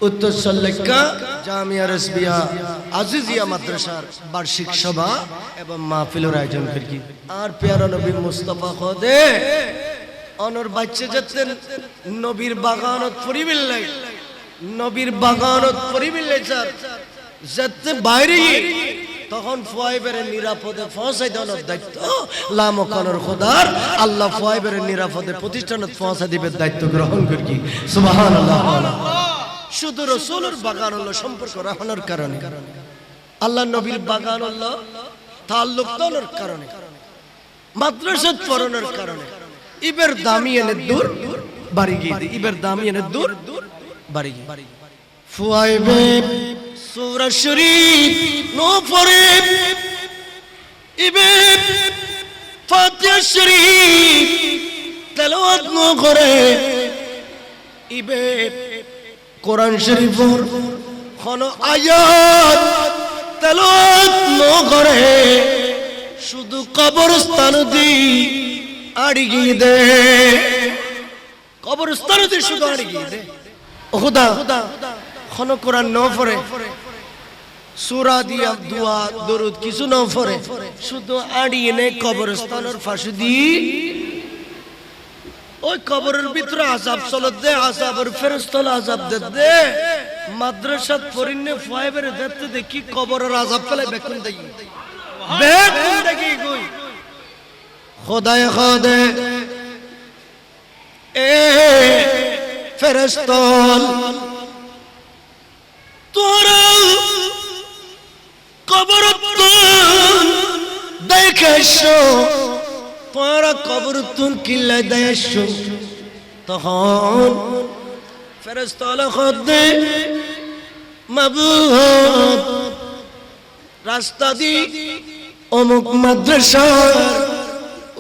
উত্তর সল্লেখা জামিয়া রাসবিয়া আজিজিয়া মাদ্রাসার বার্ষিক সভা এবং মাহফিলের আয়োজন করি। আর প্যারা নবী মুস্তাফা খোদে অনর বাচ্চা যেতেন নবীর বাগানত পরিবিল্লাই, নবীর বাগানত পরিবিল্লাই স্যার যেতে বাইরে তখন ফুয়াইবের নিরাপদে পৌঁছাই দেওয়ার দায়িত্ব লামকানোর খোদার আল্লাহ ফুয়াইবের নিরাপদে প্রতিষ্ঠানত পৌঁছা দিবের দায়িত্ব গ্রহণ করি। সুবহানাল্লাহ। শুধু রাসূলের বাগান হলো সম্পর্ক রাখানোর কারণে, আল্লাহ নবীর বাগান হলো তাল্লুক তোলার কারণে, মাদ্রাসা পড়ানোর কারণে ইবের দামি এনে দূর বাড়ি গিয়ে দি, ইবের দামি এনে দূর বাড়ি গিয়ে ফুয়াইবে সূরা শরীফ নো পড়ে, ইবে ফাতিহা শরীফ তেলাওয়াত নো করে, ইবে কোরআন শরীফের কোন আয়াত তেলাওয়াত নো করে, শুধু কবরস্থান দি আড়ি গিয়ে দে, কবরস্থান দি শুধু আড়ি গিয়ে দে। ও খোদা কোন কোরআন ন পড়ে, সূরা দিয়া দোয়া দরুদ কিছু ন পড়ে, শুধু আড়ি এনে কবরস্থানের ফাঁসি দি ওই কবরের ভিতরে আযাব চলত দে, আযাবের ফেরেশতা আযাব দে। মাদ্রাসাত পড়িনে ফাইবের দেখতে দেখি কবরের আযাব ফেলে বেকুন দেখি বেকুন দেখি কই খোদায়ে খোদে এ ফেরেশতা তোরা কবরতুন দেখেছো, তোরা কবরতুন কিল্লা দেখেছো, তখন ফেরেশতা খোদে মাবুদ রাস্তা দি অমুক মাদ্রাসার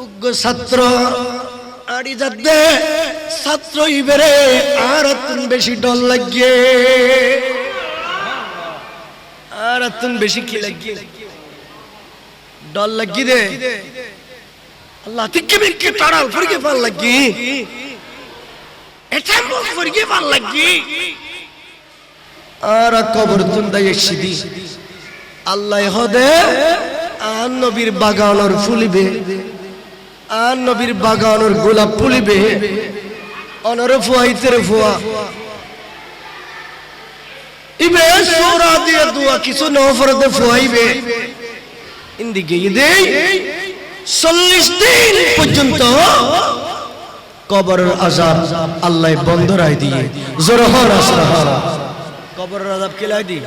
উগ্র ছাত্র আড়ি যাচ্ছে, ছাত্র ইবেরে আর তুন বেশি ডর লাগিয়ে, আর তুন বেশি কি লাগিয়ে ডর লাগি দে আল্লাহ তিক্কে বিক্কে তাড়াল ফরকে পাল লাগি, এটা মুখ ফরকে পাল লাগি। আর কবর তুন দাই সিদি আল্লাহ হদে আর নবীর বাগানের ফুলিবে, আর নবীর বাগানের গোলাপ ফুলিবে, অনরে ফুয়াইতে ফুয়া ইবে সূরা দিয়ে দোয়া কিছু নফরতে ফুয়াইবে, ইন্দিকে ইদে 40 দিন পর্যন্ত কবরের আযাব আল্লাহ বন্ধ রাই দিয়ে জোরে হর আসরা কবরের আযাব কেলাই দি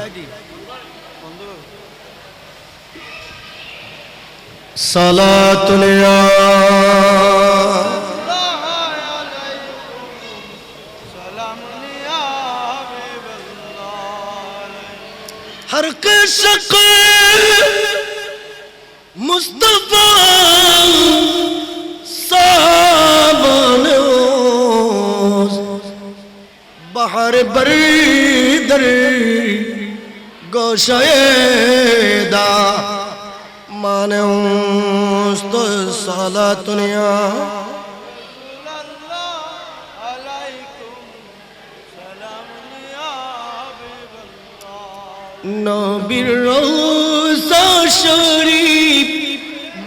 সালাতুল ইয়া हर के शक़े मुस्तफा साबने बहर बरीदर गोशायदा माने तो सलातुनिया নবীর রওজা শরীফ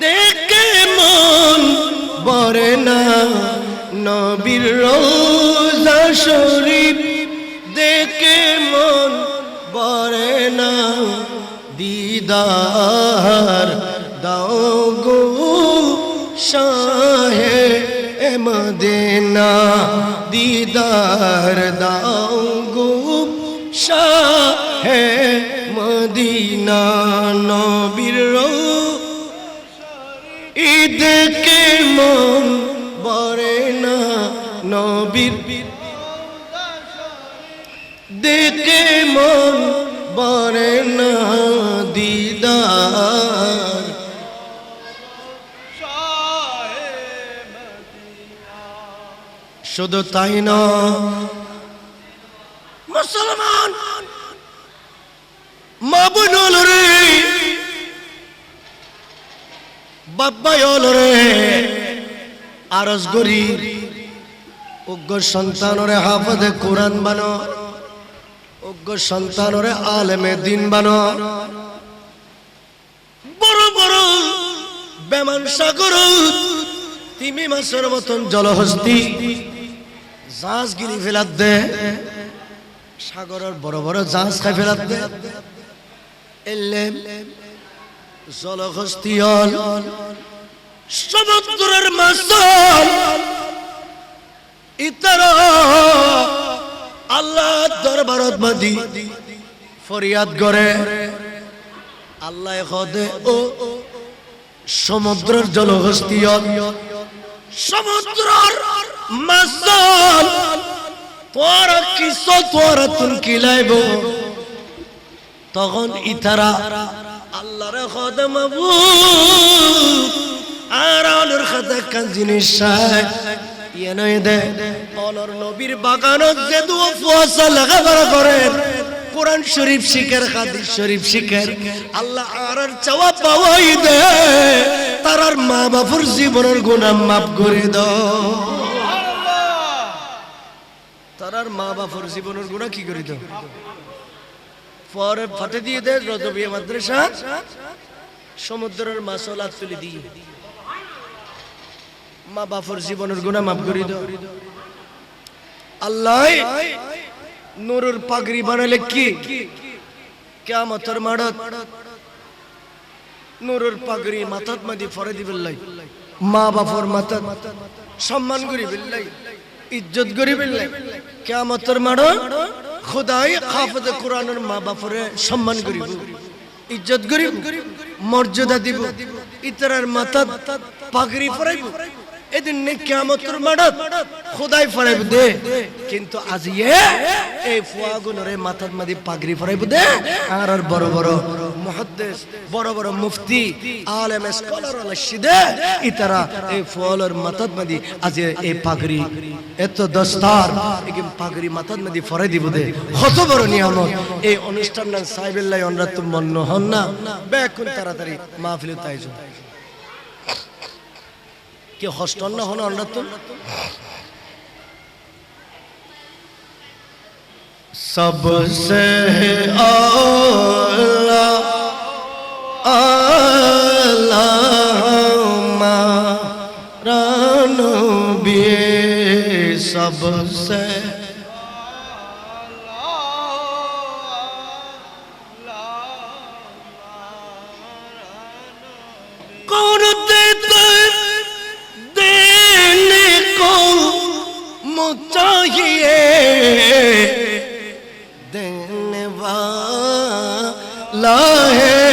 দেখে মন ভরে না, নবীর রওজা শরীফ দেখে মন ভরে না, দিদার দাও গো শাহে মদিনা, দিদার দাও গো শাহে মদিনা, নবীর ঈদ কে মন ভরে না, নবীর দেখে মন ভরে না, দিদার শুধু তাই না মুসলমান মা বোন রে বাবা রে আরজ করি উগ্র সন্তানরে হাফেজে কোরআন বানো, অজ্ঞ সন্তানরে আলেমে দিন বানো বড় বড় বেমান সাগর তিমি মাছের মতন জলহস্তি জাহাজ গিরি ফেলাত দে সাগরের বড় বড় জাহাজ খাই ফেলাত দে এলে জলহস্তি সমুদ্রের মাছ ইতর আল্লাহ দরবারত মাদি ফরিয়াদ করে আল্লাহ খদে ও সমুদ্রের জলহস্তি সমুদ্রের মাছ তোরা কিছু তোরা তুন কিলাইব তখন ইতারা আল্লাহর খদে মাবুদ আর আলোর খদে কান জিনিস ইয়ে দে অনর নবীর বাগানত যে দুয়া ফুয়াসা লাগাবার করেন কোরআন শরীফ শিখের হাদিস শরীফ শিখের আল্লাহ আর চাওয়া পাওয়াই দে তার মা বাপুর জীবনের গুনাহ মাফ করে দাও তার মা বাপুর জীবনের গুনাহ কি করে দাও পরে ফাটে দিয়ে দে রজবিয়া মাদ্রাসা সমুদ্রের মাছলা তুলে দিয়ে মা বাপুর জীবনের গুনাহ মাফ করে দাও আল্লাহ নূরের পাগড়ি বানালে কি কিয়ামতের মাঠত নূরের পাগড়ি মাথাত মাদি ফরে দিবেলাই মা বাপুর মাথাত সম্মান করি বিল্লাই ইজ্জত করি বিল্লাই কিয়ামতের মাঠত খোদাই হাফেজ কোরআনের মা বাপুরে সম্মান করিব ইজ্জত করিব মর্যাদা দিব ইতরার মাথাত পাগড়ি ফরাইব এদিন নে কিয়ামতের মাঠত খোদাই ফরাইব দে কিন্তু আজি এই ফুয়াগুনরে মাথাত মাদি পাগড়ি ফরাইব দে আর বড় বড় মুহাদ্দিস বড় বড় মুফতি আলেম স্কলার আলশিদে ইতারা এই ফুয়ালর মাথাত মাদি আজি এই পাগড়ি এত দস্তার এই পাগড়ি মাথাত মাদি ফরাই দিব দে কত বড় নিয়ামত এই অনুষ্ঠান না সাহেবুল্লাহ অনরা তো মন্ন হন না বেকুন তাড়াতাড়ি মাহফিলে তাইজু কি হস্টন না হন আমরা তো सबसे आला हमारा नबी सबसे कौन देता देने को चाहिए देने वाला है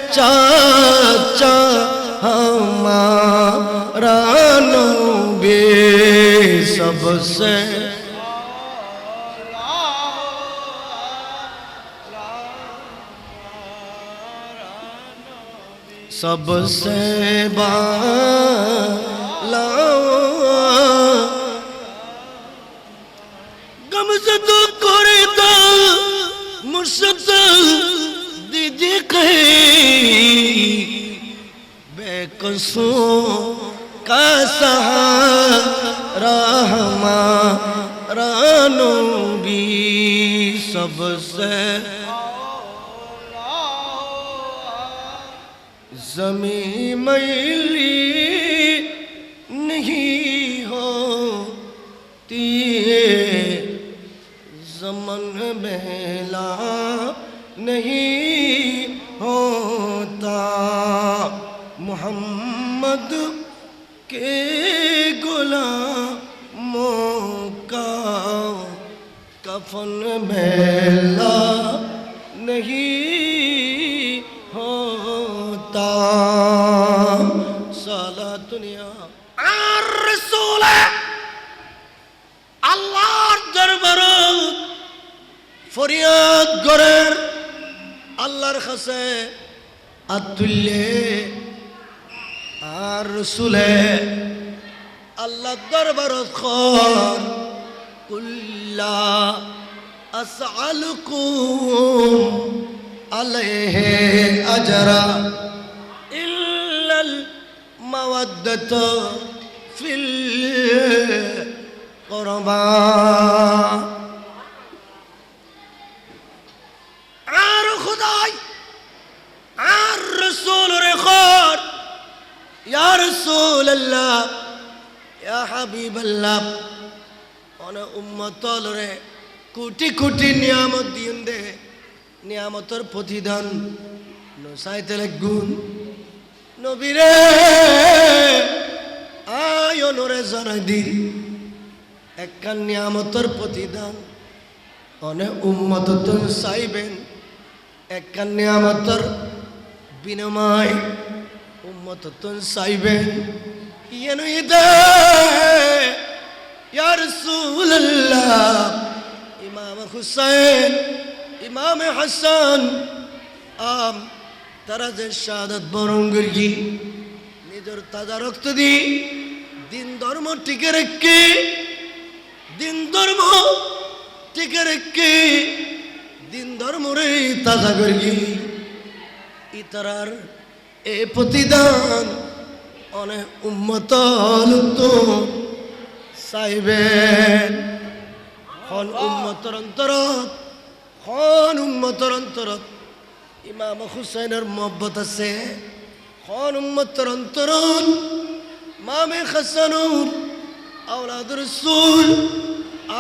चाचा हमारा नबी सबसे सबसे बाला गम से तो करे तो मुझसे दीदी कहीं बेकसूं का सहारा हमारा नबी सबसे ज़मीं मैली नहीं होती है ज़मन महला नहीं होता मोहम्मद के गुलामों का कफन महला नहीं होता साला दुनिया আর রাসূল আল্লাহর দরবারে ফরিয়াদ করেন আল্লাহর কাছে আতুল্লে আর রাসূলে আল্লাহর দরবারে খর কুল্লা আসআলুকুম আলাইহি আজরা ইল্লাল মাওয়াদ্দাতু ফিল কুরবা খুদাই আর রাসূল রে খর ইয়া রাসূলুল্লাহ ইয়া হাবিবাল্লাহ অনে উম্মতল রে কোটি কোটি নিয়ামত দিন দে নিয়ামতের প্রতিদান নসাইতে লাগুন নবীরে আয় নরে জানাই দিন একখান নিয়ামতের প্রতিদান অনে উম্মত তুন চাইবেন একখান নিয়ামতের বিনিময় উম্মত তুন চাইবেন ইয়েন ইদে ইয়া রাসূলুল্লাহ ইমাম হুসাইন ইমাম হাসান তারা যে শাহাদাত বরণ করি নিজের তাজা রক্ত দি দিন ধর্ম টিকে রেখে দিন ধর্ম টিকে রেখে দিন ধর্ম রে তাজা করি ইতারার এ প্রতিদান অনেক উম্মত চাইবেন খন উম্মতর অন্তরত খন উম্মতর অন্তরত ইমাম হুসাইনের মহব্বত আছে খন উম্মতর অন্তরত মামে হাসানুর আওলাদ রাসূল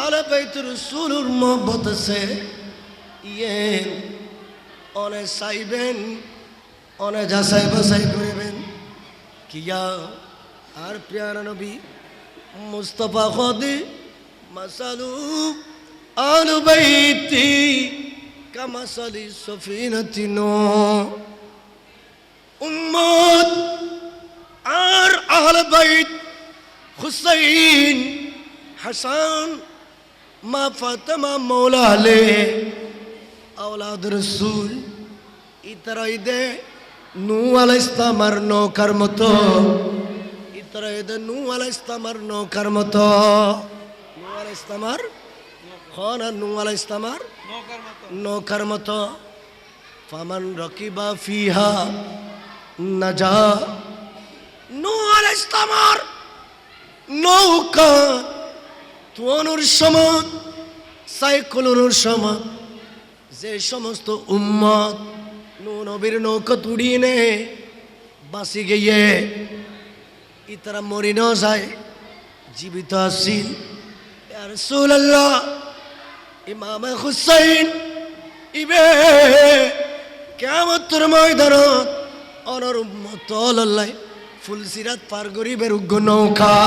আলে বাইত রাসূলের মহব্বত আছে ইয়ে অনে চাইবেন অনে যাচাই বাছাই করবেন কিয়া আর প্রিয় নবী মুস্তাফা খদি মাসালু আলু বাইতি কামাসালি সফিনাতি নূহ উম্মত আর আহলে বাইত হুসাইন হাসান মা ফাতেমা মৌলা আলে আওলাদ রাসূল ইতরাই দে নূহ আলাইহিস সালামের নৌকার মতো ইতরাই দে নূহ আলাইহিস সালামের নৌকার মতো নূহ আলাইহিস সালামের খন নূহ আলাইহিস সালামের নৌকার মতো ফামান রাকিবা ফিহা নাজা নূহ আলাইহিস সালামের নৌকা তুয়ানোর সময় সাইকেলের সময় যে সমস্ত উম্মত নূহ নবীর নৌকা তুড়িয়ে নে বাঁচি গিয়ে ইতারা মরি না যায় জীবিত আসিল ইয়া রাসূলুল্লাহ ইমাম হুসাইন ইবে কিয়ামতের ময়দানত অনর উম্মত আল্লাহ ফুলসিরাত পার করিবে রুগ্ন নৌকা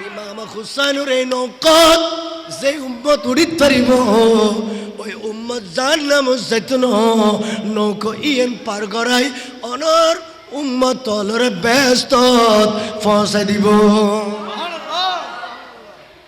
ইমাম হুসাইনের এই নৌকা যে উম্মত উড়িত পারিব ওই উম্মত জাহান্নাম যাইতো না নৌকা ইয়েন পার করাই অনর উম্মত তলরে ব্যস্ত পৌঁছাই দিব।